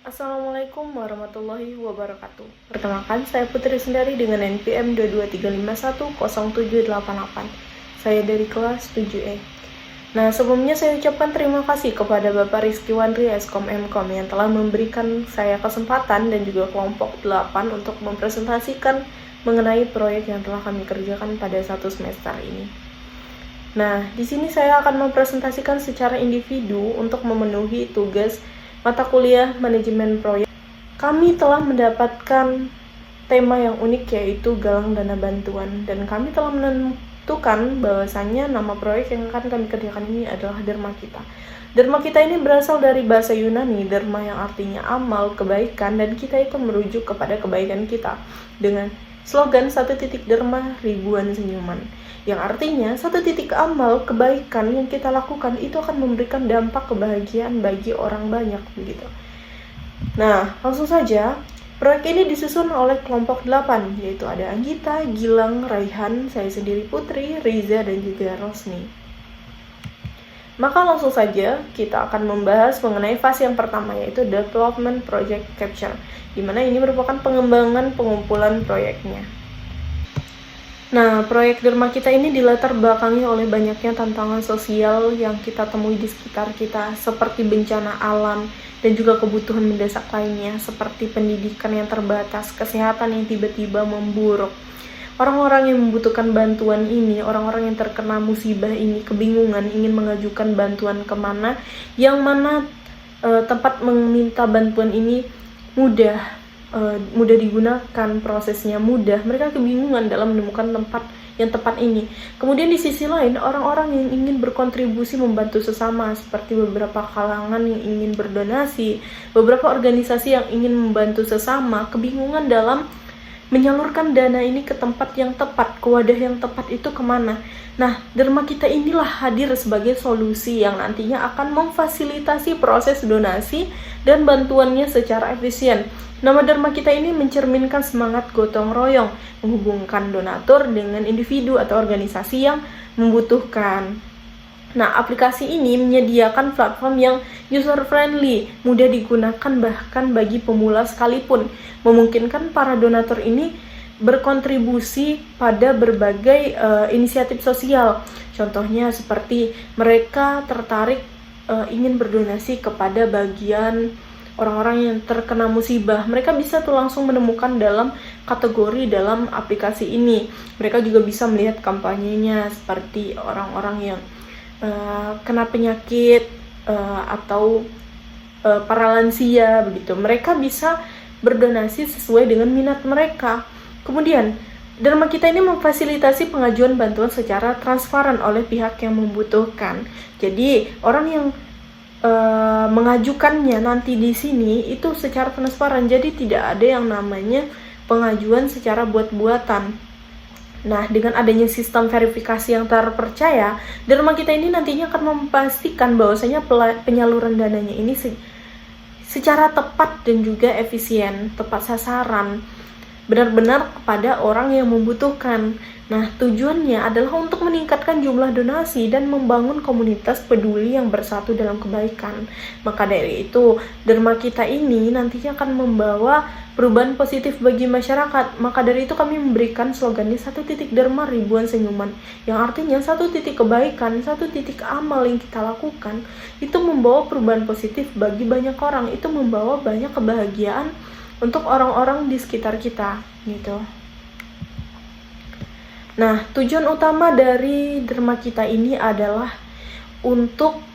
Assalamualaikum warahmatullahi wabarakatuh. Perkenalkan, saya Putri Sendari dengan NPM 223510788. Saya dari kelas 7E. Nah, sebelumnya saya ucapkan terima kasih kepada Bapak Rizky Wandri Eskom Mkom yang telah memberikan saya kesempatan dan juga kelompok 8 untuk mempresentasikan mengenai proyek yang telah kami kerjakan pada satu semester ini. Nah, di sini saya akan mempresentasikan secara individu untuk memenuhi tugas mata kuliah manajemen proyek. Kami telah mendapatkan tema yang unik yaitu galang dana bantuan, dan kami telah menentukan bahwasannya nama proyek yang akan kami kerjakan ini adalah Dharma Kita. Dharma Kita ini berasal dari bahasa Yunani, dharma yang artinya amal, kebaikan, dan kita itu merujuk kepada kebaikan kita dengan slogan 1 titik dharma ribuan senyuman, yang artinya 1 titik amal kebaikan yang kita lakukan itu akan memberikan dampak kebahagiaan bagi orang banyak begitu. Nah, langsung saja, proyek ini disusun oleh kelompok 8, yaitu ada Anggita, Gilang, Raihan, saya sendiri Putri, Riza, dan juga Rosni. Maka langsung saja kita akan membahas mengenai fase yang pertama, yaitu Development Project Capture, di mana ini merupakan pengembangan pengumpulan proyeknya. Nah, proyek Dharma Kita ini dilatar belakangi oleh banyaknya tantangan sosial yang kita temui di sekitar kita, seperti bencana alam dan juga kebutuhan mendesak lainnya, seperti pendidikan yang terbatas, kesehatan yang tiba-tiba memburuk. Orang-orang yang membutuhkan bantuan ini, orang-orang yang terkena musibah ini, kebingungan ingin mengajukan bantuan kemana, yang mana tempat meminta bantuan ini mudah digunakan, prosesnya mudah. Mereka kebingungan dalam menemukan tempat yang tepat ini. Kemudian di sisi lain, orang-orang yang ingin berkontribusi membantu sesama, seperti beberapa kalangan yang ingin berdonasi, beberapa organisasi yang ingin membantu sesama, kebingungan dalam menyalurkan dana ini ke tempat yang tepat, ke wadah yang tepat itu kemana. Nah, Dharma Kita inilah hadir sebagai solusi yang nantinya akan memfasilitasi proses donasi dan bantuannya secara efisien. Nama Dharma Kita ini mencerminkan semangat gotong royong, menghubungkan donatur dengan individu atau organisasi yang membutuhkan. Nah, aplikasi ini menyediakan platform yang user-friendly, mudah digunakan bahkan bagi pemula sekalipun, memungkinkan para donatur ini berkontribusi pada berbagai inisiatif sosial. Contohnya seperti mereka tertarik ingin berdonasi kepada bagian orang-orang yang terkena musibah. Mereka bisa tuh langsung menemukan dalam kategori dalam aplikasi ini. Mereka juga bisa melihat kampanyenya, seperti orang-orang yang kena penyakit atau para lansia begitu. Mereka bisa berdonasi sesuai dengan minat mereka. Kemudian Dharma Kita ini memfasilitasi pengajuan bantuan secara transparan oleh pihak yang membutuhkan. Jadi orang yang mengajukannya nanti di sini itu secara transparan. Jadi tidak ada yang namanya pengajuan secara buat-buatan. Nah, dengan adanya sistem verifikasi yang terpercaya, Dharma Kita ini nantinya akan memastikan bahwasanya penyaluran dananya ini secara tepat dan juga efisien, tepat sasaran, benar-benar kepada orang yang membutuhkan. Nah, tujuannya adalah untuk meningkatkan jumlah donasi dan membangun komunitas peduli yang bersatu dalam kebaikan. Maka dari itu, Dharma Kita ini nantinya akan membawa perubahan positif bagi masyarakat. Maka dari itu kami memberikan slogannya 1 titik dharma ribuan senyuman, yang artinya 1 titik kebaikan, 1 titik amal yang kita lakukan itu membawa perubahan positif bagi banyak orang, itu membawa banyak kebahagiaan untuk orang-orang di sekitar kita gitu. Nah, tujuan utama dari Dharma Kita ini adalah untuk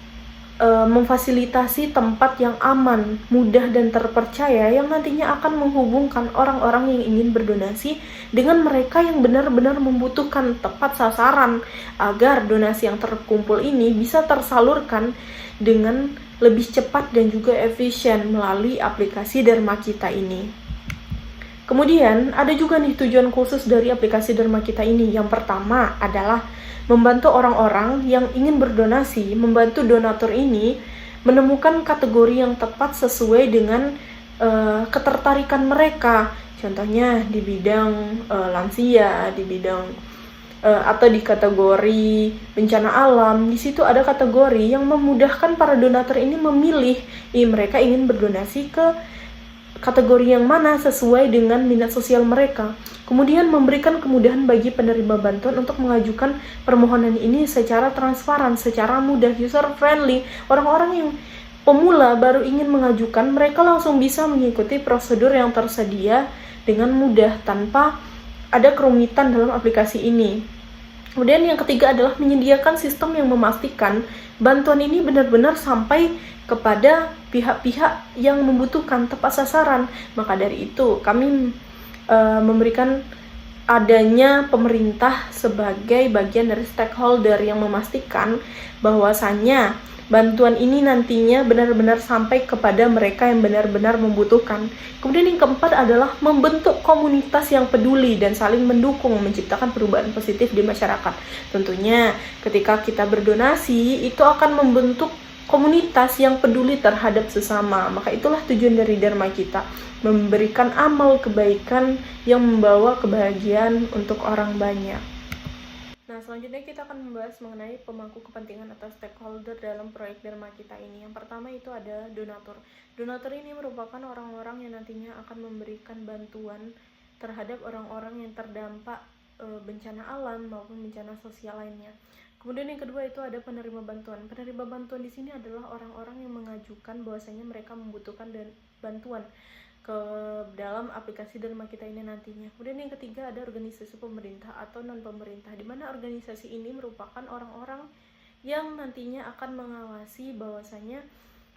memfasilitasi tempat yang aman, mudah, dan terpercaya yang nantinya akan menghubungkan orang-orang yang ingin berdonasi dengan mereka yang benar-benar membutuhkan, tepat sasaran, agar donasi yang terkumpul ini bisa tersalurkan dengan lebih cepat dan juga efisien melalui aplikasi Dharma Kita ini. Kemudian ada juga nih tujuan khusus dari aplikasi Dharma Kita ini. Yang pertama adalah membantu orang-orang yang ingin berdonasi, membantu donatur ini menemukan kategori yang tepat sesuai dengan ketertarikan mereka. Contohnya di bidang lansia, di bidang atau di kategori bencana alam, di situ ada kategori yang memudahkan para donatur ini memilih mereka ingin berdonasi ke kategori yang mana sesuai dengan minat sosial mereka. Kemudian memberikan kemudahan bagi penerima bantuan untuk mengajukan permohonan ini secara transparan, secara mudah, user friendly. Orang-orang yang pemula baru ingin mengajukan, mereka langsung bisa mengikuti prosedur yang tersedia dengan mudah tanpa ada kerumitan dalam aplikasi ini. Kemudian yang ketiga adalah menyediakan sistem yang memastikan bantuan ini benar-benar sampai kepada pihak-pihak yang membutuhkan tepat sasaran. Maka dari itu kami memberikan adanya pemerintah sebagai bagian dari stakeholder yang memastikan bahwasannya bantuan ini nantinya benar-benar sampai kepada mereka yang benar-benar membutuhkan. Kemudian yang keempat adalah membentuk komunitas yang peduli dan saling mendukung, menciptakan perubahan positif di masyarakat. Tentunya ketika kita berdonasi itu akan membentuk komunitas yang peduli terhadap sesama. Maka itulah tujuan dari Dharma kita, memberikan amal kebaikan yang membawa kebahagiaan untuk orang banyak. Nah, selanjutnya kita akan membahas mengenai pemangku kepentingan atau stakeholder dalam proyek Dharma kita ini. Yang pertama itu ada donatur. Donatur ini merupakan orang-orang yang nantinya akan memberikan bantuan terhadap orang-orang yang terdampak bencana alam maupun bencana sosial lainnya. Kemudian yang kedua itu ada penerima bantuan. Penerima bantuan di sini adalah orang-orang yang mengajukan bahwasanya mereka membutuhkan bantuan ke dalam aplikasi Dharma kita ini nantinya. Kemudian yang ketiga ada organisasi pemerintah atau non pemerintah, di mana organisasi ini merupakan orang-orang yang nantinya akan mengawasi bahwasanya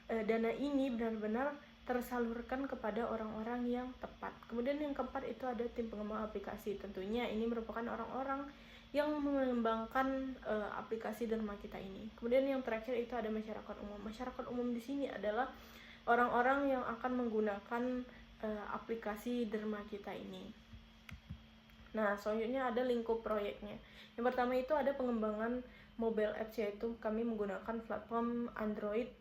dana ini benar-benar tersalurkan kepada orang-orang yang tepat. Kemudian yang keempat itu ada tim pengembang aplikasi. Tentunya ini merupakan orang-orang yang mengembangkan aplikasi Dharma kita ini. Kemudian yang terakhir itu ada masyarakat umum. Masyarakat umum di sini adalah orang-orang yang akan menggunakan aplikasi Dharma kita ini. Nah, selanjutnya ada lingkup proyeknya. Yang pertama itu ada pengembangan mobile apps, yaitu kami menggunakan platform Android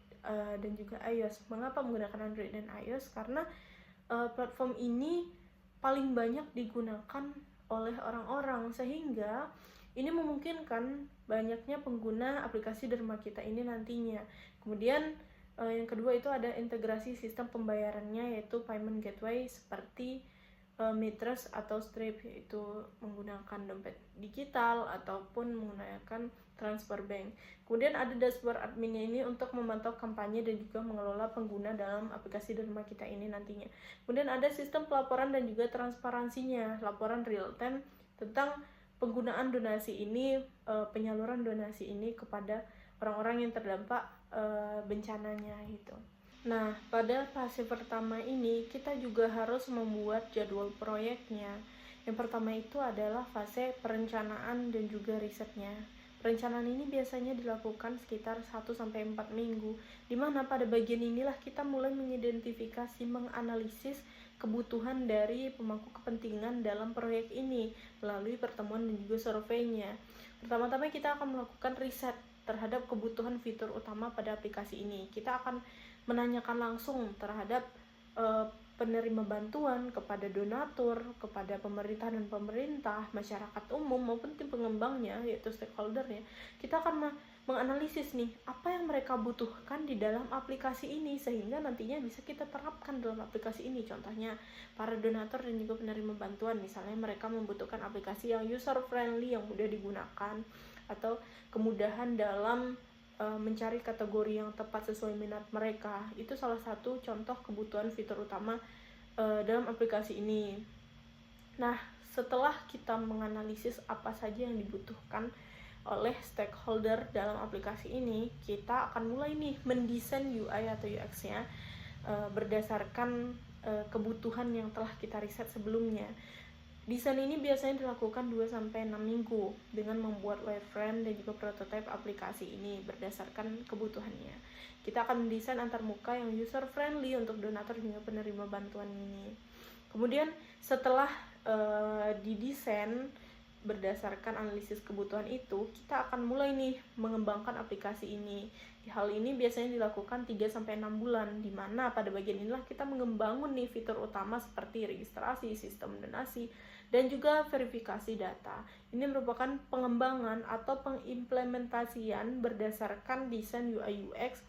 dan juga iOS. Mengapa menggunakan Android dan iOS? Karena platform ini paling banyak digunakan oleh orang-orang, sehingga ini memungkinkan banyaknya pengguna aplikasi Dharma kita ini nantinya. Kemudian yang kedua itu ada integrasi sistem pembayarannya, yaitu payment gateway seperti Mitres atau Stripe, yaitu menggunakan dompet digital ataupun menggunakan transfer bank. Kemudian ada dashboard adminnya ini untuk memantau kampanye dan juga mengelola pengguna dalam aplikasi Dharma kita ini nantinya. Kemudian ada sistem pelaporan dan juga transparansinya, laporan real time tentang penggunaan donasi ini, penyaluran donasi ini kepada orang-orang yang terdampak bencananya gitu. Nah, pada fase pertama ini kita juga harus membuat jadwal proyeknya. Yang pertama itu adalah fase perencanaan dan juga risetnya. Perencanaan ini biasanya dilakukan sekitar 1-4 minggu, di mana pada bagian inilah kita mulai mengidentifikasi, menganalisis kebutuhan dari pemangku kepentingan dalam proyek ini melalui pertemuan dan juga surveinya. Pertama-tama kita akan melakukan riset terhadap kebutuhan fitur utama pada aplikasi ini. Kita akan menanyakan langsung terhadap penerima bantuan, kepada donatur, kepada pemerintah dan pemerintah, masyarakat umum maupun tim pengembangnya, yaitu stakeholdernya. Kita akan menganalisis nih apa yang mereka butuhkan di dalam aplikasi ini, sehingga nantinya bisa kita terapkan dalam aplikasi ini. Contohnya para donatur dan juga penerima bantuan, misalnya mereka membutuhkan aplikasi yang user friendly, yang mudah digunakan, atau kemudahan dalam mencari kategori yang tepat sesuai minat mereka. Itu salah satu contoh kebutuhan fitur utama dalam aplikasi ini. Nah, setelah kita menganalisis apa saja yang dibutuhkan oleh stakeholder dalam aplikasi ini, kita akan mulai nih mendesain UI atau UX-nya berdasarkan kebutuhan yang telah kita riset sebelumnya. Desain ini biasanya dilakukan 2-6 minggu dengan membuat wireframe dan juga prototipe aplikasi ini berdasarkan kebutuhannya. Kita akan mendesain antarmuka yang user friendly untuk donatur hingga penerima bantuan ini. Kemudian setelah didesain berdasarkan analisis kebutuhan itu, kita akan mulai nih mengembangkan aplikasi ini, Hal ini biasanya dilakukan 3-6 bulan, di mana pada bagian inilah kita mengembangkan nih fitur utama seperti registrasi, sistem donasi, dan juga verifikasi data. Ini merupakan pengembangan atau pengimplementasian berdasarkan desain UI UX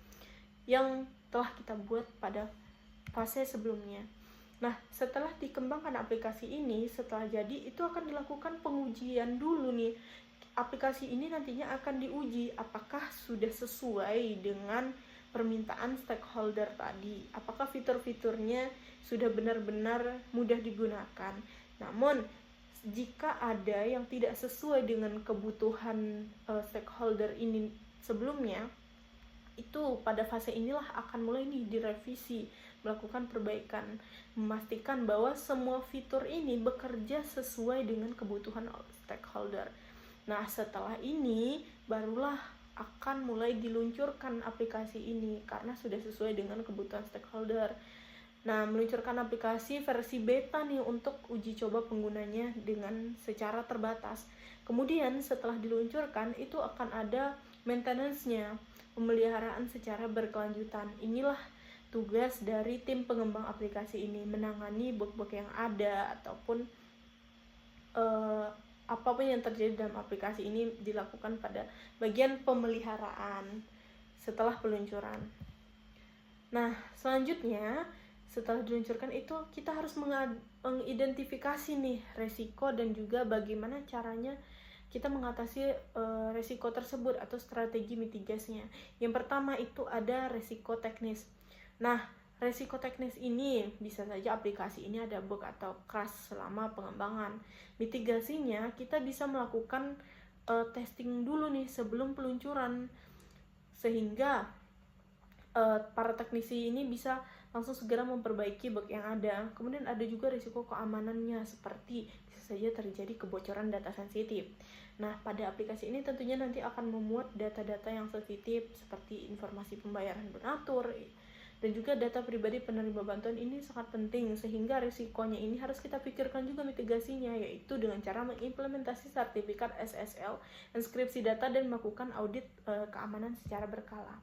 yang telah kita buat pada fase sebelumnya. Nah, setelah dikembangkan aplikasi ini, setelah jadi itu akan dilakukan pengujian dulu nih. Aplikasi ini nantinya akan diuji apakah sudah sesuai dengan permintaan stakeholder tadi. Apakah fitur-fiturnya sudah benar-benar mudah digunakan. Namun, jika ada yang tidak sesuai dengan kebutuhan stakeholder ini sebelumnya, itu pada fase inilah akan mulai nih direvisi, melakukan perbaikan, memastikan bahwa semua fitur ini bekerja sesuai dengan kebutuhan stakeholder. Nah, setelah ini barulah akan mulai diluncurkan aplikasi ini karena sudah sesuai dengan kebutuhan stakeholder. Nah, meluncurkan aplikasi versi beta nih untuk uji coba penggunanya dengan secara terbatas. Kemudian setelah diluncurkan itu akan ada maintenance-nya, pemeliharaan secara berkelanjutan. Inilah tugas dari tim pengembang aplikasi ini, menangani bug-bug yang ada ataupun apapun yang terjadi dalam aplikasi ini dilakukan pada bagian pemeliharaan setelah peluncuran. Nah, selanjutnya setelah diluncurkan itu kita harus mengidentifikasi nih resiko dan juga bagaimana caranya kita mengatasi resiko tersebut atau strategi mitigasinya. Yang pertama itu ada resiko teknis. Nah, resiko teknis ini bisa saja aplikasi ini ada bug atau crash selama pengembangan. Mitigasinya kita bisa melakukan testing dulu nih sebelum peluncuran, sehingga para teknisi ini bisa langsung segera memperbaiki bug yang ada. Kemudian ada juga risiko keamanannya, seperti bisa saja terjadi kebocoran data sensitif. Nah, pada aplikasi ini tentunya nanti akan memuat data-data yang sensitif seperti informasi pembayaran donatur dan juga data pribadi penerima bantuan. Ini sangat penting, sehingga risikonya ini harus kita pikirkan juga mitigasinya, yaitu dengan cara mengimplementasi sertifikat SSL, inskripsi data, dan melakukan audit keamanan secara berkala.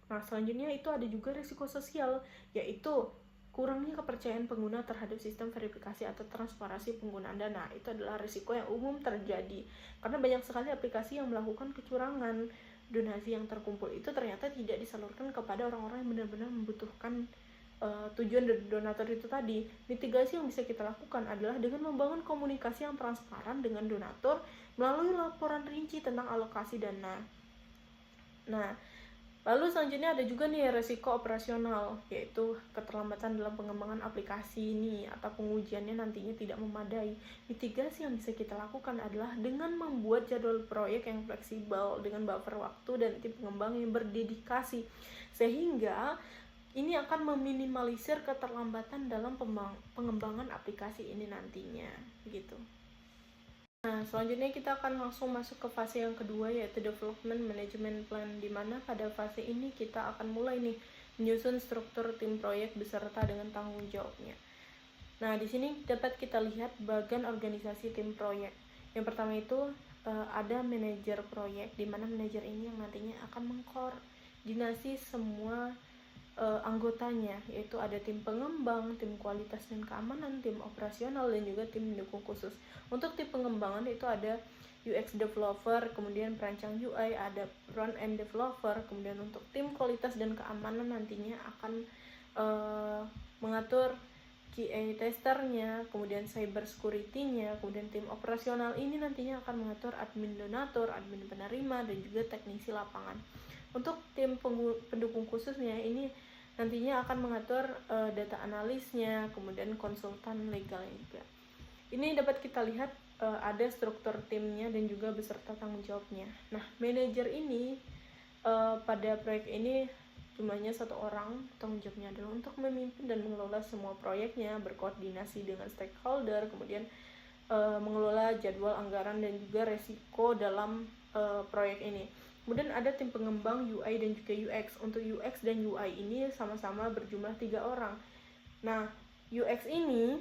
Nah, selanjutnya itu ada juga risiko sosial, yaitu kurangnya kepercayaan pengguna terhadap sistem verifikasi atau transparansi penggunaan dana. Itu adalah risiko yang umum terjadi, karena banyak sekali aplikasi yang melakukan kecurangan. Donasi yang terkumpul itu ternyata tidak disalurkan kepada orang-orang yang benar-benar membutuhkan tujuan dari donatur itu tadi. Mitigasi yang bisa kita lakukan adalah dengan membangun komunikasi yang transparan dengan donatur melalui laporan rinci tentang alokasi dana. Nah, lalu selanjutnya ada juga nih resiko operasional, yaitu keterlambatan dalam pengembangan aplikasi ini atau pengujiannya nantinya tidak memadai. Mitigasi yang bisa kita lakukan adalah dengan membuat jadwal proyek yang fleksibel dengan buffer waktu dan tim pengembang yang berdedikasi, sehingga ini akan meminimalisir keterlambatan dalam pengembangan aplikasi ini nantinya, begitu. Nah, selanjutnya kita akan langsung masuk ke fase yang kedua, yaitu Development Management Plan, di mana pada fase ini kita akan mulai nih menyusun struktur tim proyek beserta dengan tanggung jawabnya. Nah, di sini dapat kita lihat bagian organisasi tim proyek. Yang pertama itu ada manajer proyek, di mana manajer ini yang nantinya akan mengkoordinasi semua anggotanya, yaitu ada tim pengembang, tim kualitas dan keamanan, tim operasional, dan juga tim pendukung khusus. Untuk tim pengembangan itu ada UX developer, kemudian perancang UI, ada front end developer, kemudian untuk tim kualitas dan keamanan nantinya akan mengatur QA testernya, kemudian cyber security-nya, kemudian tim operasional ini nantinya akan mengatur admin donatur, admin penerima, dan juga teknisi lapangan. Untuk tim pendukung khususnya ini nantinya akan mengatur data analisnya, kemudian konsultan legalnya juga. Ini dapat kita lihat ada struktur timnya dan juga beserta tanggung jawabnya. Nah, manajer ini pada proyek ini jumlahnya 1 orang. Tanggung jawabnya adalah untuk memimpin dan mengelola semua proyeknya, berkoordinasi dengan stakeholder, kemudian mengelola jadwal anggaran dan juga resiko dalam proyek ini. Kemudian ada tim pengembang UI dan juga UX. Untuk UX dan UI ini sama-sama berjumlah 3 orang. Nah, UX ini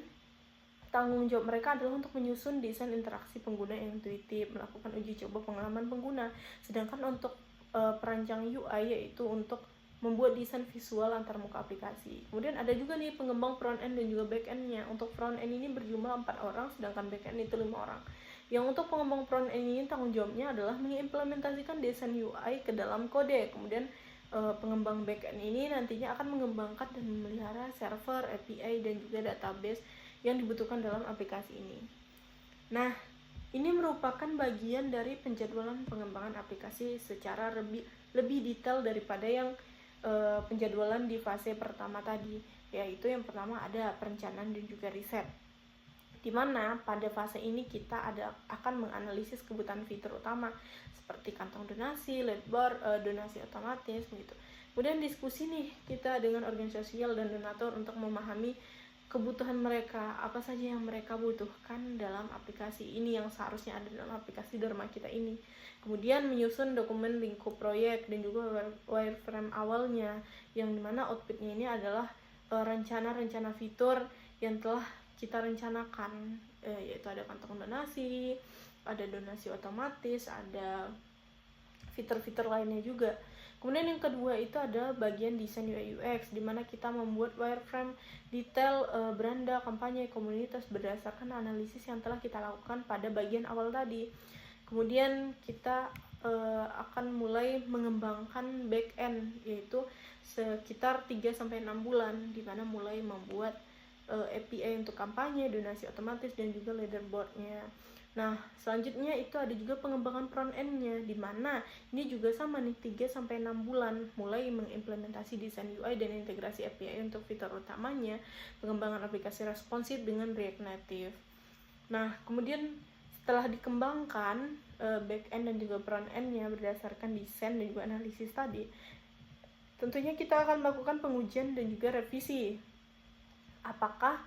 tanggung jawab mereka adalah untuk menyusun desain interaksi pengguna yang intuitif, melakukan uji coba pengalaman pengguna. Sedangkan untuk perancang UI, yaitu untuk membuat desain visual antarmuka aplikasi. Kemudian ada juga nih pengembang front end dan juga back end-nya. Untuk front end ini berjumlah 4 orang, sedangkan back end itu 5 orang. Yang untuk pengembang front end ini tanggung jawabnya adalah mengimplementasikan desain UI ke dalam kode. Kemudian pengembang back end ini nantinya akan mengembangkan dan memelihara server, API, dan juga database yang dibutuhkan dalam aplikasi ini. Nah, ini merupakan bagian dari penjadwalan pengembangan aplikasi secara lebih detail daripada yang penjadwalan di fase pertama tadi, yaitu yang pertama ada perencanaan dan juga riset, di mana pada fase ini kita akan menganalisis kebutuhan fitur utama seperti kantong donasi, lead bar, donasi otomatis begitu. Kemudian diskusi nih kita dengan organisasi sosial dan donatur untuk memahami kebutuhan mereka, apa saja yang mereka butuhkan dalam aplikasi ini yang seharusnya ada dalam aplikasi Dharma kita ini. Kemudian menyusun dokumen lingkup proyek dan juga wireframe awalnya, yang dimana outputnya ini adalah rencana-rencana fitur yang telah kita rencanakan, yaitu ada kantong donasi, ada donasi otomatis, ada fitur-fitur lainnya juga. Kemudian yang kedua itu ada bagian desain UI UX, di mana kita membuat wireframe detail beranda, kampanye, komunitas berdasarkan analisis yang telah kita lakukan pada bagian awal tadi. Kemudian kita akan mulai mengembangkan back end, yaitu sekitar 3-6 bulan, di mana mulai membuat API untuk kampanye, donasi otomatis, dan juga leaderboardnya. Nah, selanjutnya itu ada juga pengembangan front end-nya, di mana ini juga sama nih, 3-6 bulan mulai mengimplementasi desain UI dan integrasi API untuk fitur utamanya, pengembangan aplikasi responsif dengan React Native. Nah, kemudian setelah dikembangkan back end dan juga front end-nya berdasarkan desain dan juga analisis tadi, tentunya kita akan melakukan pengujian dan juga revisi. Apakah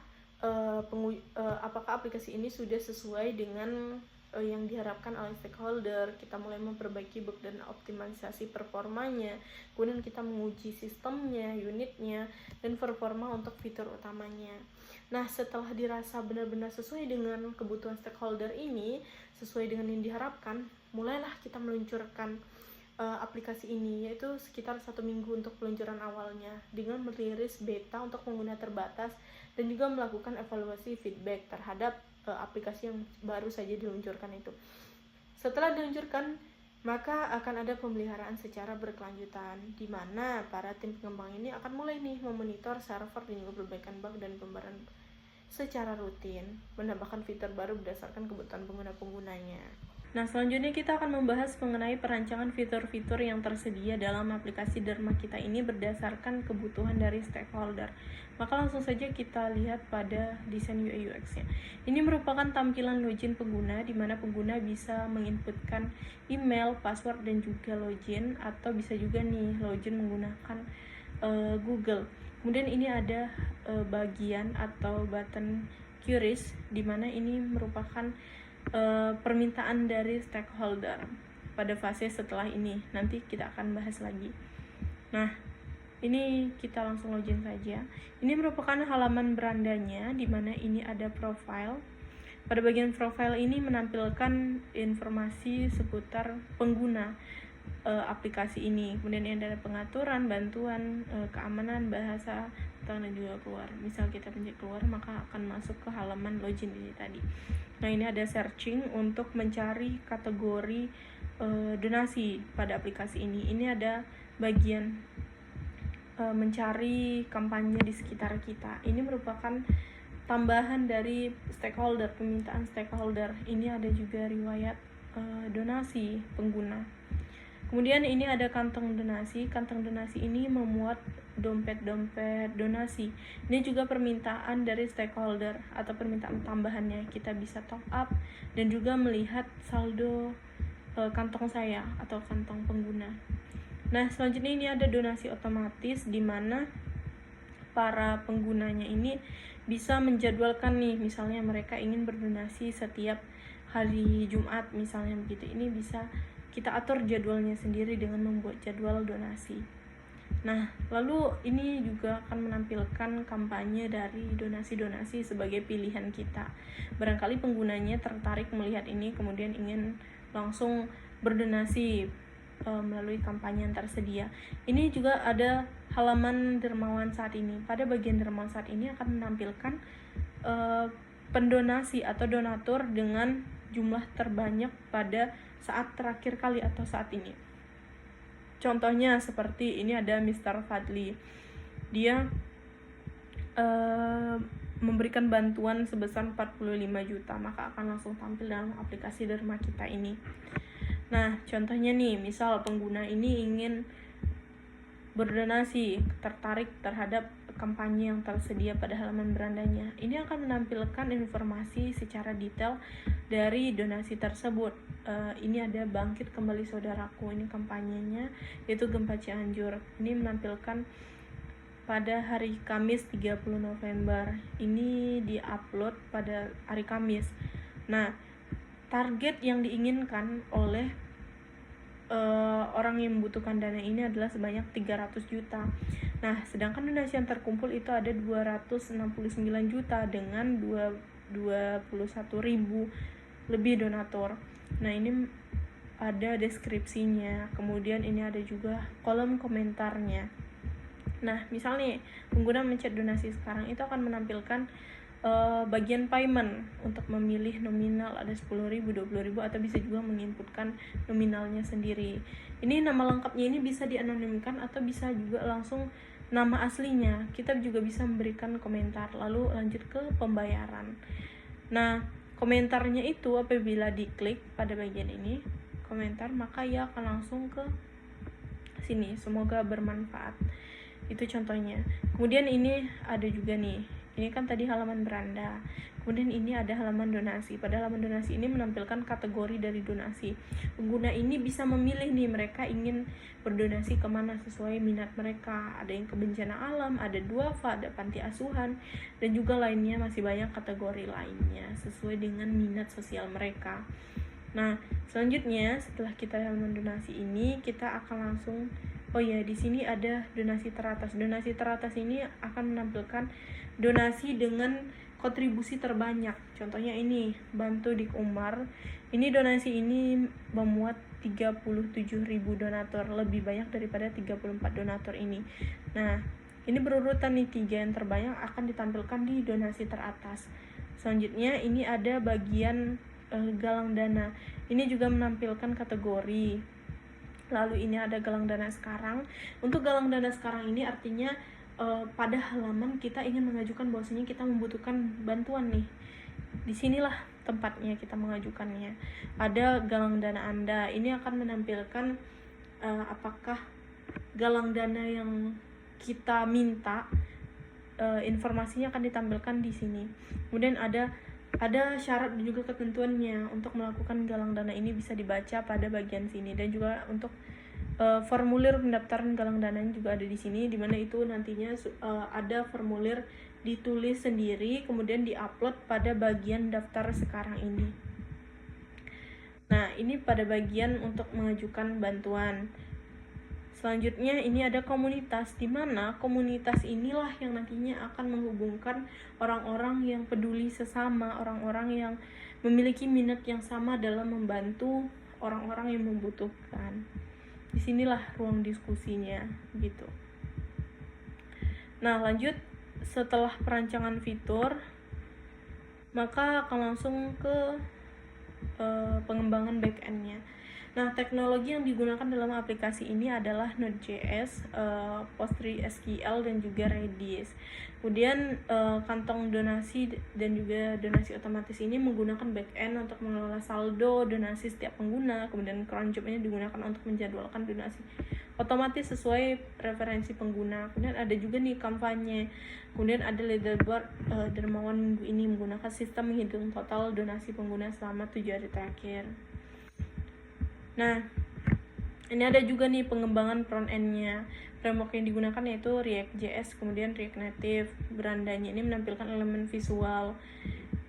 aplikasi ini sudah sesuai dengan yang diharapkan oleh stakeholder. Kita mulai memperbaiki bug dan optimalisasi performanya, kemudian kita menguji sistemnya, unitnya, dan performa untuk fitur utamanya. Nah, setelah dirasa benar-benar sesuai dengan kebutuhan stakeholder ini, sesuai dengan yang diharapkan, mulailah kita meluncurkan aplikasi ini, yaitu sekitar 1 minggu untuk peluncuran awalnya, dengan merilis beta untuk pengguna terbatas dan juga melakukan evaluasi feedback terhadap aplikasi yang baru saja diluncurkan itu. Setelah diluncurkan, maka akan ada pemeliharaan secara berkelanjutan, di mana para tim pengembang ini akan mulai nih memonitor server dan juga perbaikan bug dan pembaruan secara rutin, menambahkan fitur baru berdasarkan kebutuhan pengguna-penggunanya. Nah, selanjutnya kita akan membahas mengenai perancangan fitur-fitur yang tersedia dalam aplikasi Dharma kita ini berdasarkan kebutuhan dari stakeholder. Maka langsung saja kita lihat pada desain UI UX-nya. Ini merupakan tampilan login pengguna, di mana pengguna bisa menginputkan email, password, dan juga login, atau bisa juga nih login menggunakan Google. Kemudian ini ada bagian atau button queries, di mana ini merupakan permintaan dari stakeholder pada fase setelah ini. Nanti kita akan bahas lagi. Nah, ini kita langsung login saja. Ini merupakan halaman berandanya, di mana ini ada profile. Pada bagian profile ini menampilkan informasi seputar pengguna aplikasi ini. Kemudian ini ada pengaturan, bantuan, keamanan, bahasa, dan juga keluar. Misal kita pencet keluar, maka akan masuk ke halaman login ini tadi. Nah, ini ada searching untuk mencari kategori donasi pada aplikasi ini. Ini ada bagian mencari kampanye di sekitar kita. Ini merupakan tambahan dari stakeholder, permintaan stakeholder. Ini ada juga riwayat donasi pengguna. Kemudian ini ada kantong donasi. Kantong donasi ini memuat dompet-dompet donasi. Ini juga permintaan dari stakeholder atau permintaan tambahannya. Kita bisa top up dan juga melihat saldo kantong saya atau kantong pengguna. Nah, selanjutnya ini ada donasi otomatis, di mana para penggunanya ini bisa menjadwalkan nih, misalnya mereka ingin berdonasi setiap hari Jumat misalnya begitu. Ini bisa kita atur jadwalnya sendiri dengan membuat jadwal donasi. Nah, lalu ini juga akan menampilkan kampanye dari donasi-donasi sebagai pilihan kita. Barangkali penggunanya tertarik melihat ini, kemudian ingin langsung berdonasi melalui kampanye yang tersedia. Ini juga ada halaman dermawan saat ini. Pada bagian dermawan saat ini akan menampilkan pendonasi atau donatur dengan jumlah terbanyak pada saat terakhir kali atau saat ini. Contohnya seperti ini ada Mr. Fadli. Dia memberikan bantuan sebesar 45 juta, maka akan langsung tampil dalam aplikasi Derma kita ini. Nah, contohnya nih, misal pengguna ini ingin berdonasi, tertarik terhadap kampanye yang tersedia pada halaman berandanya. Ini akan menampilkan informasi secara detail dari donasi tersebut. Ini ada Bangkit Kembali Saudaraku, ini kampanyenya, yaitu Gempa Cianjur. Ini menampilkan pada hari Kamis 30 November. Ini diupload pada hari Kamis. Nah, target yang diinginkan oleh orang yang membutuhkan dana ini adalah sebanyak 300 juta. Nah, sedangkan donasi yang terkumpul itu ada 269 juta dengan 21.000 lebih donatur. Nah, ini ada deskripsinya. Kemudian ini ada juga kolom komentarnya. Nah, misalnya pengguna mencet donasi sekarang, itu akan menampilkan bagian payment untuk memilih nominal, ada 10.000, 20.000, atau bisa juga menginputkan nominalnya sendiri. Ini nama lengkapnya ini bisa dianonimkan atau bisa juga langsung nama aslinya. Kita juga bisa memberikan komentar, lalu lanjut ke pembayaran. Nah, komentarnya itu apabila diklik pada bagian ini, komentar, maka ia akan langsung ke sini, semoga bermanfaat. Itu contohnya. Kemudian ini ada juga nih, ini kan tadi halaman beranda. Kemudian ini ada halaman donasi. Pada halaman donasi ini menampilkan kategori dari donasi. Pengguna ini bisa memilih nih, mereka ingin berdonasi kemana sesuai minat mereka. Ada yang ke bencana alam, ada duafa, ada panti asuhan, dan juga lainnya, masih banyak kategori lainnya sesuai dengan minat sosial mereka. Nah, selanjutnya setelah kita halaman donasi ini, kita akan langsung, di sini ada donasi teratas. Donasi teratas ini akan menampilkan donasi dengan kontribusi terbanyak. Contohnya ini, Bantu Dik Umar. Ini donasi ini memuat 37.000 donatur, lebih banyak daripada 34 donatur ini. Nah, ini berurutan nih, 3 yang terbanyak akan ditampilkan di donasi teratas. Selanjutnya ini ada bagian galang dana. Ini juga menampilkan kategori. Lalu ini ada galang dana sekarang. Untuk galang dana sekarang ini artinya pada halaman kita ingin mengajukan bahwasanya kita membutuhkan bantuan nih. Disinilah tempatnya kita mengajukannya. Ada galang dana Anda. Ini akan menampilkan apakah galang dana yang kita minta, informasinya akan ditampilkan di sini. Kemudian ada syarat dan juga ketentuannya. Untuk melakukan galang dana ini bisa dibaca pada bagian sini, dan juga untuk formulir pendaftaran galang dana juga ada di sini, dimana itu nantinya ada formulir ditulis sendiri kemudian diupload pada bagian daftar sekarang ini. Nah, ini pada bagian untuk mengajukan bantuan. Selanjutnya ini ada komunitas, di mana komunitas inilah yang nantinya akan menghubungkan orang-orang yang peduli sesama, orang-orang yang memiliki minat yang sama dalam membantu orang-orang yang membutuhkan. Disinilah ruang diskusinya gitu. Nah, lanjut, setelah perancangan fitur, maka akan langsung ke pengembangan backend-nya. Nah, teknologi yang digunakan dalam aplikasi ini adalah Node.js, PostgreSQL, dan juga Redis. Kemudian kantong donasi dan juga donasi otomatis ini menggunakan backend untuk mengelola saldo donasi setiap pengguna. Kemudian cron job ini digunakan untuk menjadwalkan donasi otomatis sesuai preferensi pengguna. Kemudian ada juga nih kampanye. Kemudian ada leaderboard dermawan minggu ini menggunakan sistem menghitung total donasi pengguna selama 7 hari terakhir. Nah, ini ada juga nih pengembangan front end-nya. Framework yang digunakan yaitu React.js, kemudian React Native. Berandanya ini menampilkan elemen visual.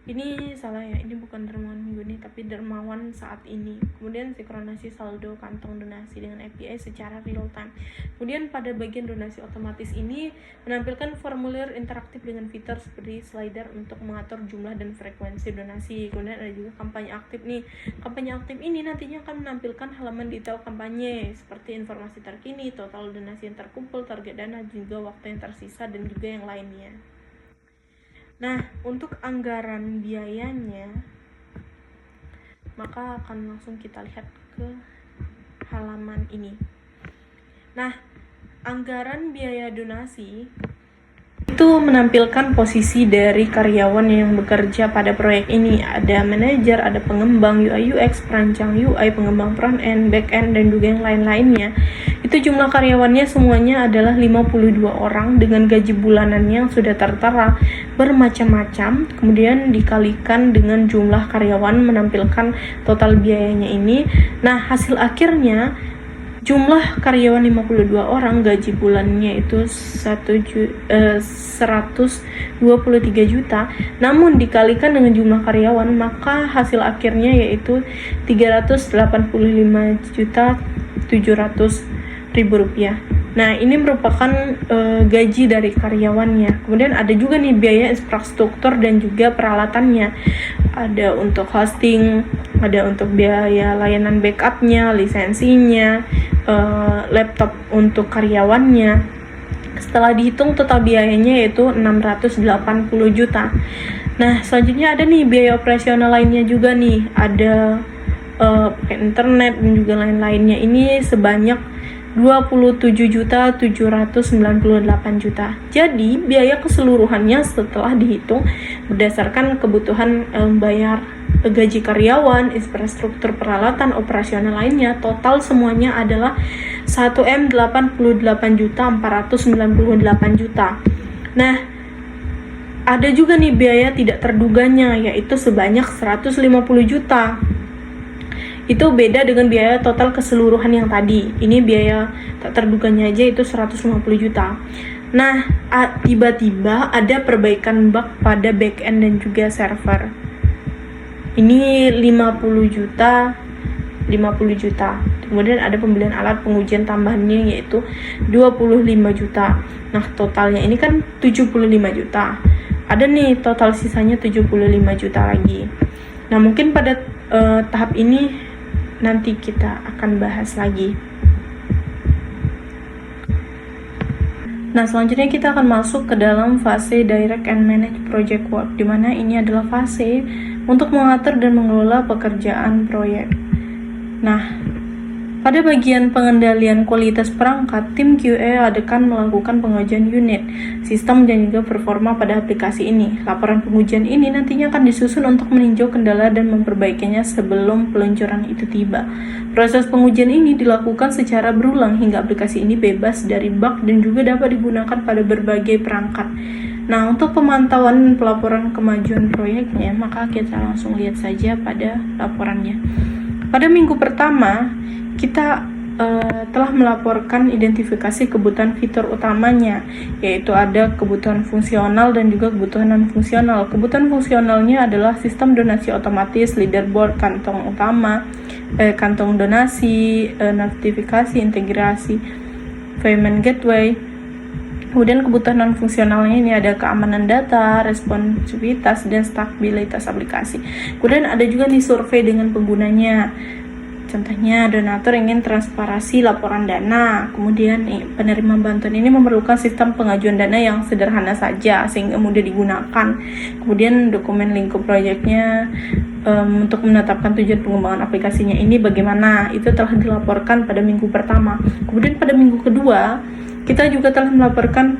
Ini salah ya, ini bukan Dermawan minggu ini tapi Dermawan saat ini. Kemudian sinkronasi saldo kantong donasi dengan API secara real time. Kemudian pada bagian donasi otomatis ini menampilkan formulir interaktif dengan fitur seperti slider untuk mengatur jumlah dan frekuensi donasi. Kemudian ada juga kampanye aktif nih. Kampanye aktif ini nantinya akan menampilkan halaman detail kampanye seperti informasi terkini, total donasi yang terkumpul, target dana, juga waktu yang tersisa dan juga yang lainnya. Nah, untuk anggaran biayanya, maka akan langsung kita lihat ke halaman ini. Nah, anggaran biaya donasi itu menampilkan posisi dari karyawan yang bekerja pada proyek ini. Ada manajer, ada pengembang UI UX, perancang UI, pengembang front end, back end, dan juga yang lain-lainnya. Itu jumlah karyawannya semuanya adalah 52 orang dengan gaji bulanannya yang sudah tertera bermacam-macam, kemudian dikalikan dengan jumlah karyawan menampilkan total biayanya ini. Nah, hasil akhirnya jumlah karyawan 52 orang, gaji bulannya itu 123 juta. Namun dikalikan dengan jumlah karyawan, maka hasil akhirnya yaitu 385.700.000 rupiah. Nah, ini merupakan gaji dari karyawannya. Kemudian ada juga nih biaya infrastruktur dan juga peralatannya. Ada untuk hosting, ada untuk biaya layanan backupnya, lisensinya, laptop untuk karyawannya. Setelah dihitung total biayanya yaitu 680 juta. Nah, selanjutnya ada nih biaya operasional lainnya juga nih. Ada internet dan juga lain-lainnya. Ini sebanyak 27.798 juta. Jadi biaya keseluruhannya setelah dihitung berdasarkan kebutuhan bayar gaji karyawan, infrastruktur peralatan operasional lainnya, total semuanya adalah 1.088.498 juta. Nah, ada juga nih biaya tidak terduganya yaitu sebanyak 150 juta. Itu beda dengan biaya total keseluruhan yang tadi. Ini biaya tak terduganya aja itu 150 juta. Nah, tiba-tiba ada perbaikan bug pada backend dan juga server. Ini 50 juta. Kemudian ada pembelian alat pengujian tambahannya yaitu 25 juta. Nah, totalnya ini kan 75 juta. Ada nih total sisanya 75 juta lagi. Nah, mungkin pada tahap ini nanti kita akan bahas lagi. Nah, selanjutnya kita akan masuk ke dalam fase Direct and Manage Project Work, di mana ini adalah fase untuk mengatur dan mengelola pekerjaan proyek. Nah, pada bagian pengendalian kualitas perangkat, tim QA akan melakukan pengujian unit, sistem, dan juga performa pada aplikasi ini. Laporan pengujian ini nantinya akan disusun untuk meninjau kendala dan memperbaikinya sebelum peluncuran itu tiba. Proses pengujian ini dilakukan secara berulang hingga aplikasi ini bebas dari bug dan juga dapat digunakan pada berbagai perangkat. Nah, untuk pemantauan pelaporan kemajuan proyeknya, maka kita langsung lihat saja pada laporannya. Pada minggu pertama, kita telah melaporkan identifikasi kebutuhan fitur utamanya, yaitu ada kebutuhan fungsional dan juga kebutuhan non-fungsional. Kebutuhan fungsionalnya adalah sistem donasi otomatis, leaderboard, kantong utama, kantong donasi, notifikasi, integrasi, payment gateway. Kemudian kebutuhan non-fungsionalnya ini ada keamanan data, responsivitas, dan stabilitas aplikasi. Kemudian ada juga nih survei dengan penggunanya. Contohnya, donatur ingin transparansi laporan dana. Kemudian penerima bantuan ini memerlukan sistem pengajuan dana yang sederhana saja sehingga mudah digunakan. Kemudian dokumen lingkup proyeknya untuk menetapkan tujuan pengembangan aplikasinya ini bagaimana. Itu telah dilaporkan pada minggu pertama. Kemudian pada minggu kedua, kita juga telah melaporkan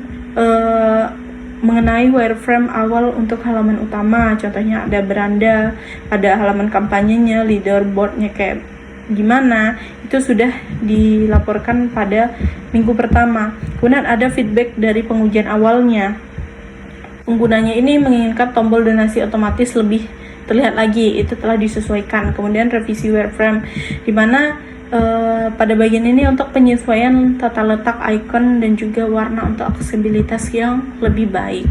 mengenai wireframe awal untuk halaman utama. Contohnya ada beranda, ada halaman kampanyenya, leaderboardnya kayak gimana, itu sudah dilaporkan pada minggu pertama. Kemudian ada feedback dari pengujian awalnya. Penggunanya ini menginginkan tombol donasi otomatis lebih terlihat lagi, itu telah disesuaikan. Kemudian revisi wireframe, di mana pada bagian ini untuk penyesuaian tata letak icon dan juga warna untuk aksesibilitas yang lebih baik.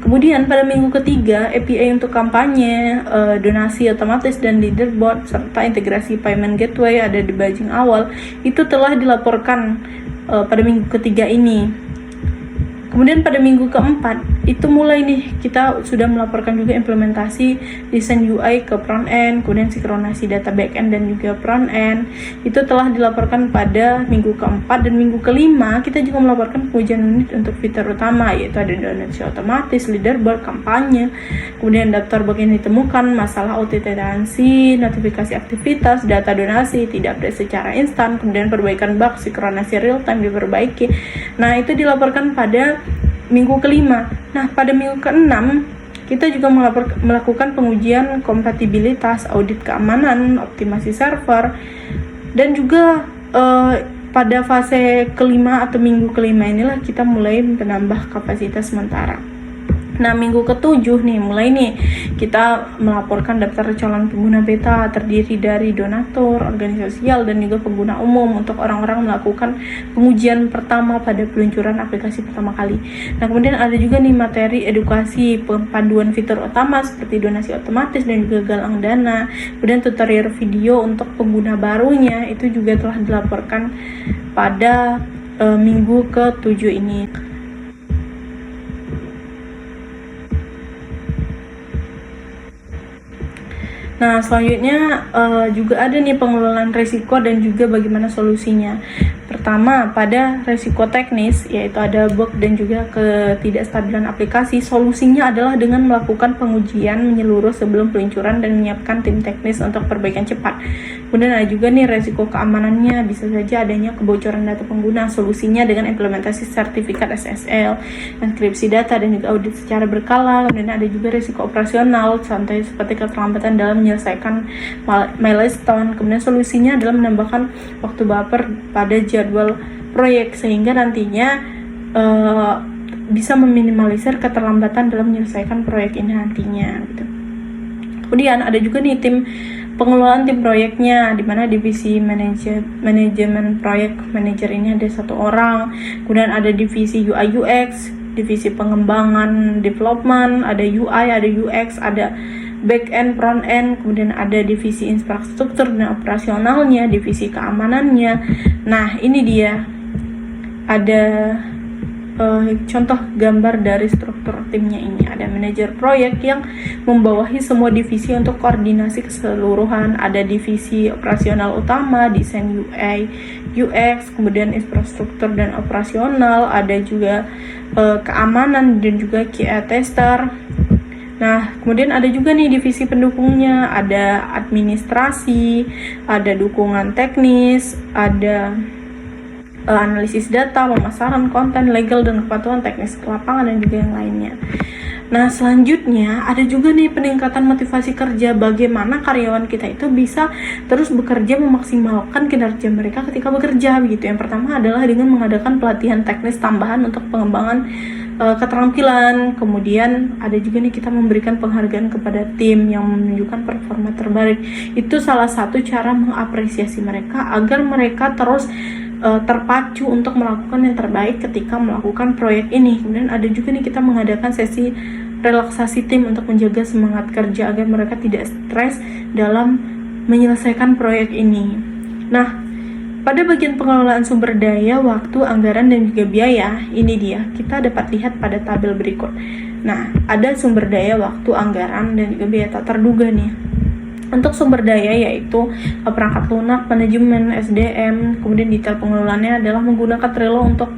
Kemudian pada minggu ketiga, API untuk kampanye, donasi otomatis dan leaderboard serta integrasi payment gateway ada di bajing awal itu telah dilaporkan pada minggu ketiga ini. Kemudian pada minggu keempat itu mulai nih kita sudah melaporkan juga implementasi desain UI ke front end, kemudian sinkronasi data back end dan juga front end itu telah dilaporkan pada minggu keempat. Dan minggu kelima kita juga melaporkan pengujian unit untuk fitur utama, yaitu ada donasi otomatis, leaderboard, kampanye, kemudian daftar bug yang ditemukan, masalah autentifikasi, notifikasi aktivitas, data donasi tidak update secara instan, kemudian perbaikan bug, sinkronasi real time diperbaiki. Nah, itu dilaporkan pada minggu kelima. Nah, pada minggu keenam kita juga melakukan pengujian kompatibilitas, audit keamanan, optimasi server, dan juga pada fase kelima atau minggu kelima inilah kita mulai menambah kapasitas sementara. Nah, minggu ketujuh nih mulai nih kita melaporkan daftar calon pengguna beta terdiri dari donatur, organisasi sosial dan juga pengguna umum untuk orang-orang melakukan pengujian pertama pada peluncuran aplikasi pertama kali. Nah, kemudian ada juga nih materi edukasi panduan fitur utama seperti donasi otomatis dan juga galang dana. Kemudian tutorial video untuk pengguna barunya itu juga telah dilaporkan pada minggu ke-7 ini. Nah, selanjutnya juga ada nih pengelolaan risiko dan juga bagaimana solusinya. Pertama, pada risiko teknis, yaitu ada bug dan juga ketidakstabilan aplikasi. Solusinya adalah dengan melakukan pengujian menyeluruh sebelum peluncuran dan menyiapkan tim teknis untuk perbaikan cepat. Kemudian ada juga nih risiko keamanannya, bisa saja adanya kebocoran data pengguna. Solusinya dengan implementasi sertifikat SSL, enkripsi data dan juga audit secara berkala. Kemudian ada juga risiko operasional, contohnya seperti keterlambatan dalam menyelesaikan milestone. Kemudian solusinya adalah menambahkan waktu buffer pada jadwal proyek sehingga nantinya bisa meminimalisir keterlambatan dalam menyelesaikan proyek ini nantinya gitu. Kemudian ada juga nih tim pengelolaan tim proyeknya, di mana divisi manajemen proyek manager ini ada 1 orang. Kemudian ada divisi UI UX, divisi pengembangan development, ada UI, ada UX, ada back end, front end, kemudian ada divisi infrastruktur dan operasionalnya, divisi keamanannya. Nah, ini dia ada contoh gambar dari struktur timnya ini. Ada manajer proyek yang membawahi semua divisi untuk koordinasi keseluruhan. Ada divisi operasional utama, desain UI, UX, kemudian infrastruktur dan operasional. Ada juga keamanan dan juga QA tester. Nah, kemudian ada juga nih divisi pendukungnya, ada administrasi, ada dukungan teknis, ada analisis data, pemasaran konten, legal dan kepatuhan teknis ke lapangan dan juga yang lainnya. Nah, selanjutnya ada juga nih peningkatan motivasi kerja, bagaimana karyawan kita itu bisa terus bekerja memaksimalkan kinerja mereka ketika bekerja begitu. Yang pertama adalah dengan mengadakan pelatihan teknis tambahan untuk pengembangan keterampilan. Kemudian ada juga nih kita memberikan penghargaan kepada tim yang menunjukkan performa terbaik. Itu salah satu cara mengapresiasi mereka agar mereka terus terpacu untuk melakukan yang terbaik ketika melakukan proyek ini. Kemudian ada juga nih kita mengadakan sesi relaksasi tim untuk menjaga semangat kerja agar mereka tidak stres dalam menyelesaikan proyek ini. Nah, pada bagian pengelolaan sumber daya, waktu, anggaran, dan juga biaya, ini dia, kita dapat lihat pada tabel berikut. Nah, ada sumber daya, waktu, anggaran, dan juga biaya tak terduga nih. Untuk sumber daya yaitu perangkat lunak, manajemen, SDM, kemudian detail pengelolaannya adalah menggunakan Trello untuk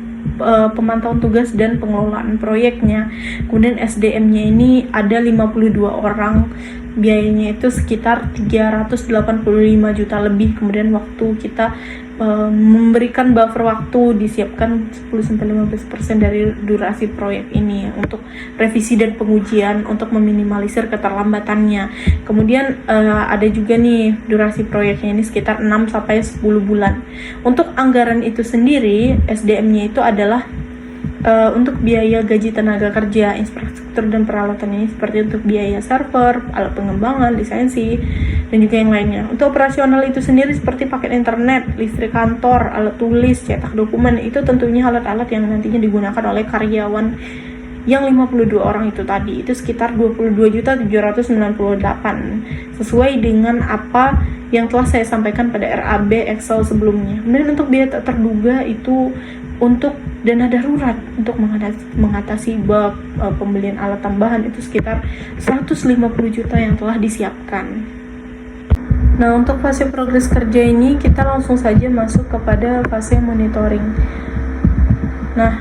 pemantauan tugas dan pengelolaan proyeknya. Kemudian SDM-nya ini ada 52 orang, biayanya itu sekitar 385 juta lebih. Kemudian waktu kita memberikan buffer waktu, disiapkan 10-15% dari durasi proyek ini untuk revisi dan pengujian untuk meminimalisir keterlambatannya. Kemudian ada juga nih durasi proyeknya ini sekitar 6-10 bulan. Untuk anggaran itu sendiri, SDM-nya itu adalah untuk biaya gaji tenaga kerja, infrastruktur dan peralatan ini seperti untuk biaya server, alat pengembangan, lisensi, dan juga yang lainnya. Untuk operasional itu sendiri seperti paket internet, listrik kantor, alat tulis, cetak dokumen, itu tentunya alat-alat yang nantinya digunakan oleh karyawan yang 52 orang itu tadi, itu sekitar 22.798 sesuai dengan apa yang telah saya sampaikan pada RAB Excel sebelumnya. Kemudian untuk biaya tak terduga itu untuk dana darurat untuk mengatasi bug pembelian alat tambahan itu sekitar 150 juta yang telah disiapkan. Nah, untuk fase progres kerja ini kita langsung saja masuk kepada fase monitoring. Nah,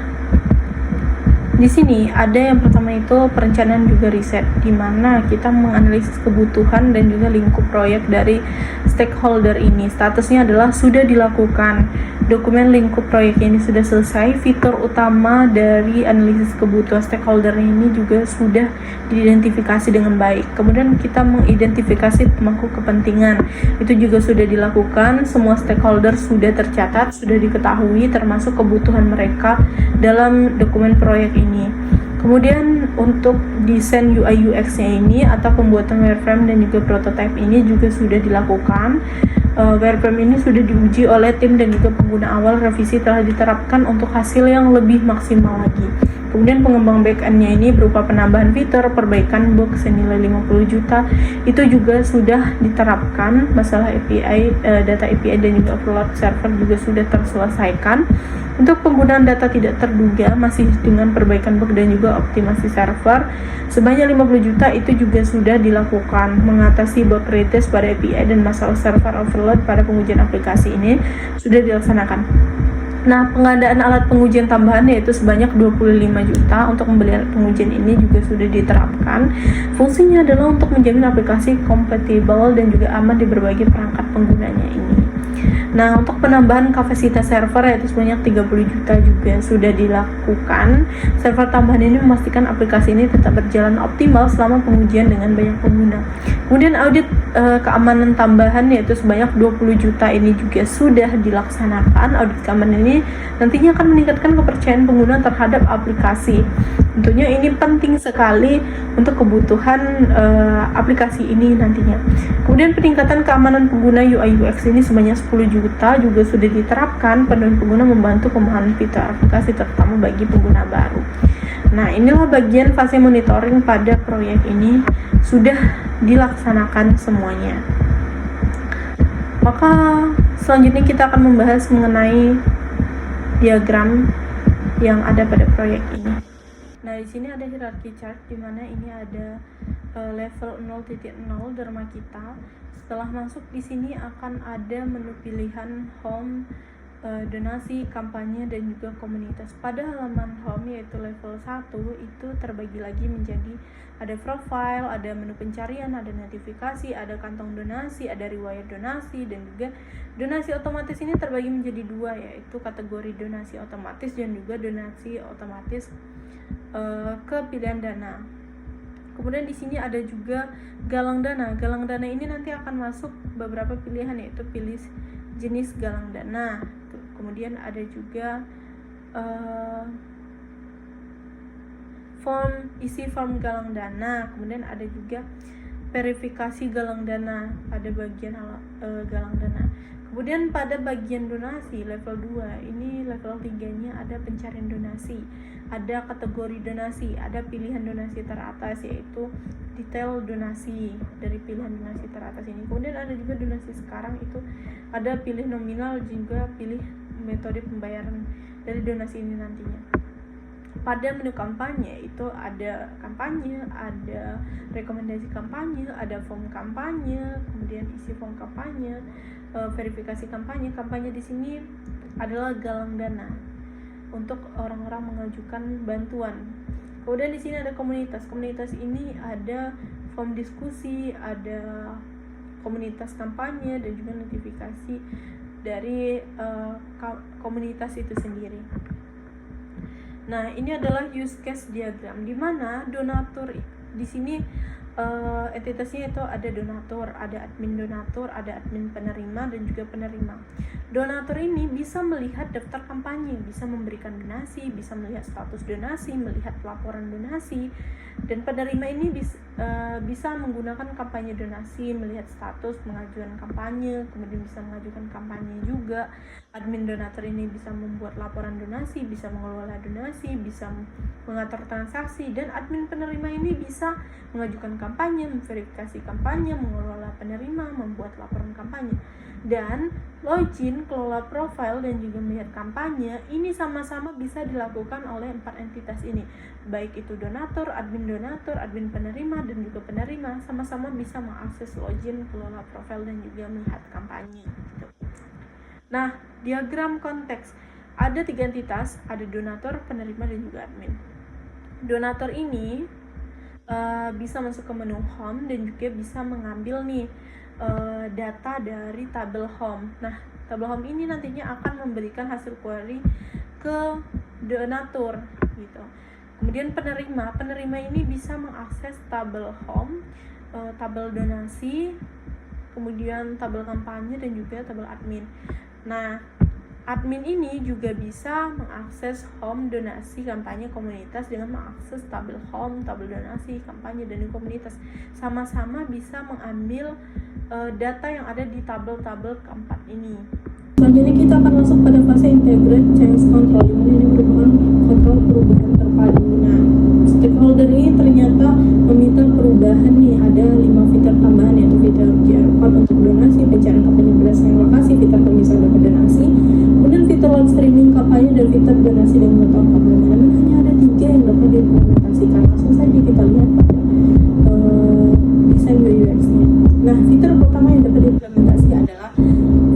di sini ada yang pertama itu perencanaan juga riset, di mana kita menganalisis kebutuhan dan juga lingkup proyek dari stakeholder ini. Statusnya adalah sudah dilakukan. Dokumen lingkup proyek ini sudah selesai. Fitur utama dari analisis kebutuhan stakeholder ini juga sudah diidentifikasi dengan baik. Kemudian kita mengidentifikasi pemangku kepentingan. Itu juga sudah dilakukan. Semua stakeholder sudah tercatat, sudah diketahui termasuk kebutuhan mereka dalam dokumen proyek ini. Kemudian untuk desain UI UX-nya ini atau pembuatan wireframe dan juga prototype ini juga sudah dilakukan. Wireframe ini sudah diuji oleh tim dan juga pengguna awal. Revisi telah diterapkan untuk hasil yang lebih maksimal lagi. Kemudian pengembang back-end-nya ini berupa penambahan fitur, perbaikan bug senilai 50 juta itu juga sudah diterapkan. Masalah API, data API dan juga upload server juga sudah terselesaikan. Untuk penggunaan data tidak terduga masih dengan perbaikan bug dan juga optimasi server sebanyak 50 juta itu juga sudah dilakukan. Mengatasi bug retest pada API dan masalah server overload pada pengujian aplikasi ini sudah dilaksanakan. Nah, pengadaan alat pengujian tambahan yaitu sebanyak 25 juta untuk membeli alat pengujian ini juga sudah diterapkan. Fungsinya adalah untuk menjamin aplikasi kompatibel dan juga aman di berbagai perangkat penggunanya ini. Nah, untuk penambahan kapasitas server yaitu sebanyak 30 juta juga sudah dilakukan. Server tambahan ini memastikan aplikasi ini tetap berjalan optimal selama pengujian dengan banyak pengguna. Kemudian audit keamanan tambahan yaitu sebanyak 20 juta ini juga sudah dilaksanakan. Audit keamanan ini nantinya akan meningkatkan kepercayaan pengguna terhadap aplikasi. Tentunya ini penting sekali untuk kebutuhan aplikasi ini nantinya. Kemudian peningkatan keamanan pengguna UI UX ini sebanyak 10 juta juga sudah diterapkan. Pengguna membantu pemahaman fitur aplikasi terutama bagi pengguna baru. Nah, inilah bagian fase monitoring pada proyek ini sudah dilaksanakan semuanya. Maka selanjutnya kita akan membahas mengenai diagram yang ada pada proyek ini. Nah, di sini ada hierarchy chart di mana ini ada level 0.0 Dharma kita. Setelah masuk di sini akan ada menu pilihan home, donasi, kampanye, dan juga komunitas. Pada halaman home yaitu level 1 itu terbagi lagi menjadi ada profile, ada menu pencarian, ada notifikasi, ada kantong donasi, ada riwayat donasi, dan juga donasi otomatis ini terbagi menjadi dua yaitu kategori donasi otomatis dan juga donasi otomatis ke pilihan dana. Kemudian di sini ada juga galang dana. Galang dana ini nanti akan masuk beberapa pilihan yaitu pilih jenis galang dana. Kemudian ada juga isi form galang dana. Kemudian ada juga verifikasi galang dana pada bagian galang dana. Kemudian pada bagian donasi level 2 ini level 3-nya ada pencarian donasi, ada kategori donasi, ada pilihan donasi teratas yaitu detail donasi dari pilihan donasi teratas ini. Kemudian ada juga donasi sekarang itu ada pilih nominal juga pilih metode pembayaran dari donasi ini nantinya. Pada menu kampanye itu ada kampanye, ada rekomendasi kampanye, ada form kampanye, kemudian isi form kampanye, verifikasi kampanye. Kampanye di sini adalah galang dana untuk orang-orang mengajukan bantuan. Kemudian di sini ada komunitas. Komunitas ini ada form diskusi, ada komunitas kampanye dan juga notifikasi dari komunitas itu sendiri. Nah, ini adalah use case diagram di mana donatur di sini entitasnya itu ada donatur, ada admin donatur, ada admin penerima, dan juga penerima. Donatur ini bisa melihat daftar kampanye, bisa memberikan donasi, bisa melihat status donasi, melihat laporan donasi, dan penerima ini bisa menggunakan kampanye donasi, melihat status, mengajukan kampanye, kemudian bisa mengajukan kampanye juga. Admin donatur ini bisa membuat laporan donasi, bisa mengelola donasi, bisa mengatur transaksi, dan admin penerima ini bisa mengajukan kampanye, memverifikasi kampanye, mengelola penerima, membuat laporan kampanye. Dan login, kelola profil, dan juga melihat kampanye ini sama-sama bisa dilakukan oleh 4 entitas ini, baik itu donatur, admin penerima, dan juga penerima sama-sama bisa mengakses login, kelola profil, dan juga melihat kampanye gitu. Nah, diagram konteks ada 3 entitas, ada donatur, penerima, dan juga admin. Donatur ini bisa masuk ke menu home dan juga bisa mengambil nih data dari tabel home. Nah, tabel home ini nantinya akan memberikan hasil query ke donatur gitu. Kemudian penerima ini bisa mengakses tabel home, tabel donasi, kemudian tabel kampanye, dan juga tabel admin. Nah, admin ini juga bisa mengakses home, donasi, kampanye, komunitas dengan mengakses tabel home, tabel donasi, kampanye, dan komunitas. Sama-sama bisa mengambil data yang ada di tabel-tabel keempat ini. Selanjutnya kita akan masuk pada fase integrate change control, di mana ini merupakan kontrol perubahan terpadu. Nah, stakeholder ini ternyata meminta perubahan nih, ada 5 fitur tambahan, yaitu fitur QR code untuk donasi, pencarian kampanye berdasarkan lokasi, fitur pemisahan data donasi, kemudian fitur live streaming kampanye, dan fitur donasi dan mengetahui kampanye. Namun hanya ada 3 yang dapat diimplementasikan. Langsung saja kita lihat pada desain UX-nya. Nah, fitur pertama yang dapat diimplementasi adalah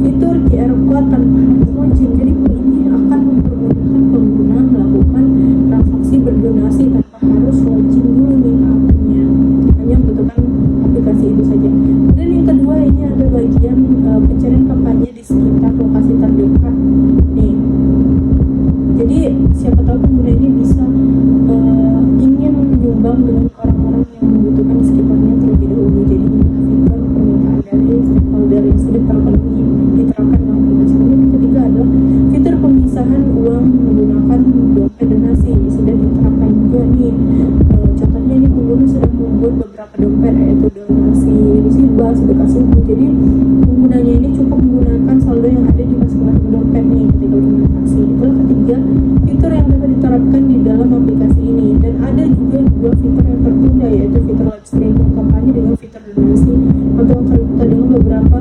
fitur QR code tanpa harus login. Jadi ini akan mempermudahkan pengguna melakukan transaksi berdonasi tanpa harus login dulu nih ke akunnya, hanya membutuhkan aplikasi itu saja. Kemudian yang kedua, ini ada bagian pencarian kampanye di sekitar lokasi terdekat nih. Jadi siapa tahu pengguna ini bisa ingin menyumbang dengan orang-orang yang membutuhkan di sekitarnya terlebih dahulu. Jadi fitur permintaan dari stakeholder yang sudah terpenuhi diterapkan dalam aplikasi. Kemudian yang ketiga adalah fitur pemisahan uang menggunakan dompet donasi, sudah diterapkan juga nih. Contohnya ini pengguna sudah membuat beberapa dompet, yaitu donasi musibah, sedekah subuh. Jadi penggunanya ini cukup menggunakan saldo yang ada di masing-masing dompet nih ketika transaksi. Itulah ketiga fitur yang dapat diterapkan di dalam aplikasi ini. Dan ada juga 2 fitur yang tertunda, yaitu fitur live streaming kampanye dengan fitur donasi untuk tertunda dengan beberapa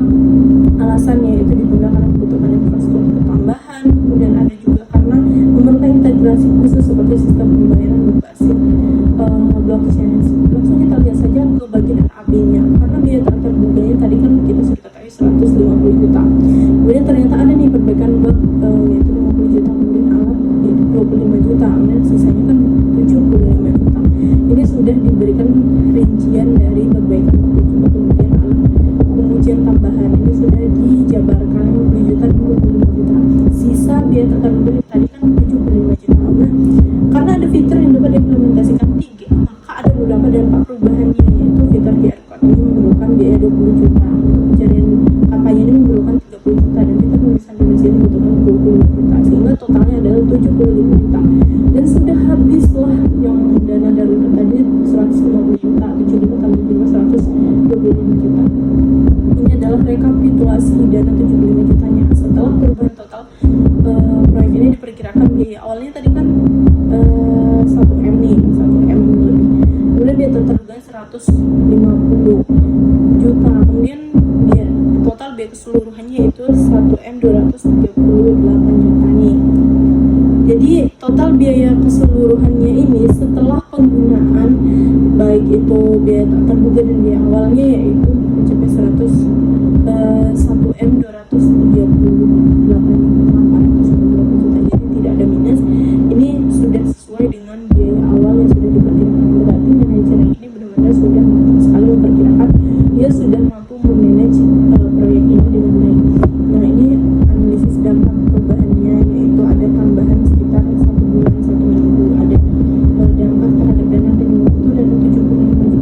alasan, yaitu ditunda karena kebutuhan infrastruktur tambahan, kemudian ada juga karena memerlukan integrasi khusus seperti sistem pembayaran berbasis blockchain. Langsung kita lihat saja ke bagian AB-nya. Karena biaya tak terduganya tadi kan kita sudah ketahui 150 juta. Kemudian ternyata ada nih perbaikan bug, yaitu 50 juta, kemudian alat 25 juta, kemudian sisanya kan 75 juta. Ini sudah diberikan rincian dari perbaikan 40 juta, kemudian alat pengujian tambahan ini sudah dijabarkan 50 juta dan 25 juta. Sisa biaya tak terduganya tadi kan 75 juta. Nah, karena ada fitur yang dapat diimplementasikan 3, maka ada beberapa dampak perubahannya, yaitu fitur QR code ini memerlukan biaya 20 juta, pencarian kampanye ini memerlukan 30 juta, dan fitur pemisahan donasi ini membutuhkan 25 juta, sehingga totalnya adalah 75 juta. Dan sudah habislah yang dana darurat tadi 150 juta, 75 tambah 125 juta. Ini adalah rekapitulasi dana 75 jutanya. Setelah perubahan total proyek ini diperkirakan biaya awalnya tadi kan 1M nih, 1M lebih. Kemudian biaya terterduganya 150 juta. Kemudian total biaya keseluruhannya itu 1M 238 juta nih. Jadi total biaya keseluruhannya ini setelah penggunaan baik itu biaya tak terduga dan biaya awalnya yaitu mencapai 1M 238 juta. Jadi tidak ada minus. Ini sudah sesuai dengan biaya awal yang sudah diperkirakan. Berarti manajer ini benar-benar sudah matang sekali memperkirakan, dia sudah mampu memanage proyek ini dengan baik. Nah, ini analisis dampak perubahannya, yaitu ada tambahan sekitar 1 bulan 1 minggu, ada dampak terhadap dana penyewa itu dan 75 juta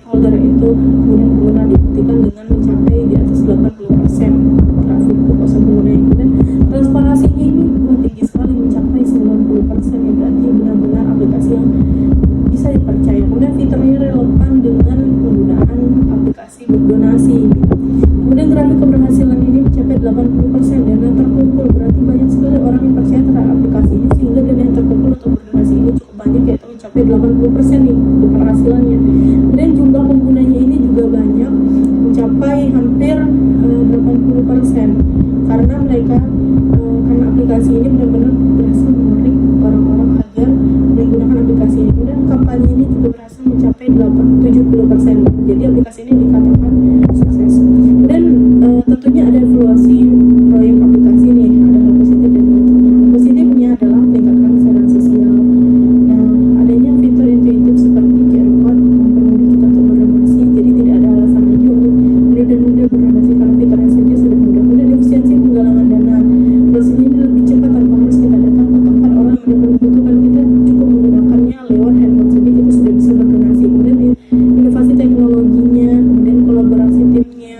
stakeholder, itu kemudian pengguna dibuktikan dengan mencapai di atas 80% traffic kepuasan pengguna. Kemudian transparansinya ini tinggi sekali, mencapai 90%, ya berarti benar-benar aplikasi yang bisa dipercaya. Kemudian fiturnya relevan dengan penggunaan aplikasi berdonasi. Kemudian grafik keberhasilan ini mencapai 80%, dana terkumpul, berarti banyak sekali orang yang percaya terhadap aplikasi ini sehingga dana yang terkumpul untuk berdonasi ini cukup banyak, yaitu mencapai 80% nih keberhasilannya. Kemudian jumlah penggunanya ini juga banyak, mencapai hampir 80%, karena mereka karena aplikasi ini benar-benar berhasil menarik orang-orang agar menggunakan aplikasi ini. Kemudian kampanye ini juga berhasil mencapai 70%, jadi aplikasi ini dikatakan sukses. Dan tentunya ada evaluasi proyek aplikasi nih, ada hal positif dan negatifnya. Positifnya adalah meningkatkan kesadaran sosial. Nah, adanya fitur intuitif seperti QR code mempermudah kita untuk berdonasi, jadi tidak ada alasan lagi untuk menunda-nunda berdonasi karena fiturnya saja sudah mudah. Kemudian efisiensi penggalangan dana, prosesnya ini lebih cepat tanpa harus kita datang ke tempat orang yang membutuhkan. Kita cukup menggunakannya lewat handphone saja, kita sudah bisa berdonasi. Kemudian inovasi teknologinya, kemudian kolaborasi timnya,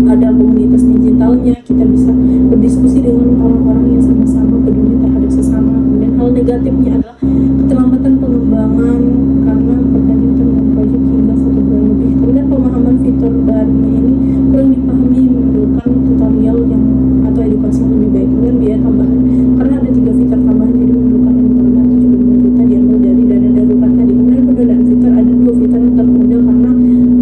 ada komunitas digitalnya, kita bisa berdiskusi dengan orang-orang yang sama-sama peduli terhadap sesama. Kemudian hal negatifnya adalah keterlambatan pengembangan karena berkelanjutan dengan proyek hingga 1 bulan lebih. Kemudian pemahaman fitur barunya ini kurang dipahami, memerlukan tutorial yang atau edukasi yang lebih baik. Kemudian biaya tambahan karena ada 3 fitur tambahan, jadi memerlukan dana 75 juta diambil dari dana darurat tadi. Kemudian penundaan fitur, ada 2 fitur yang tertunda karena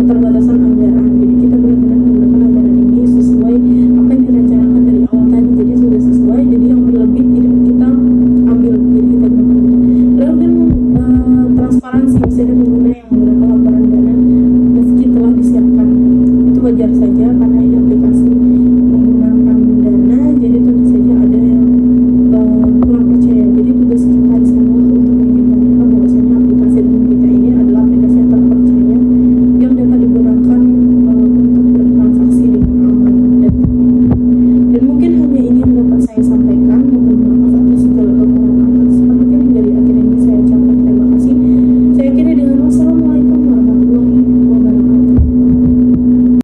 keterbatasan anggaran, jadi kita benar-benar menggunakan anggaran ini sesuai apa yang direncanakan dari awal tadi, jadi sudah sesuai, jadi yang berlebih tidak kita ambil, jadi kita gunakan. Lalu kan transparansi, bisa ada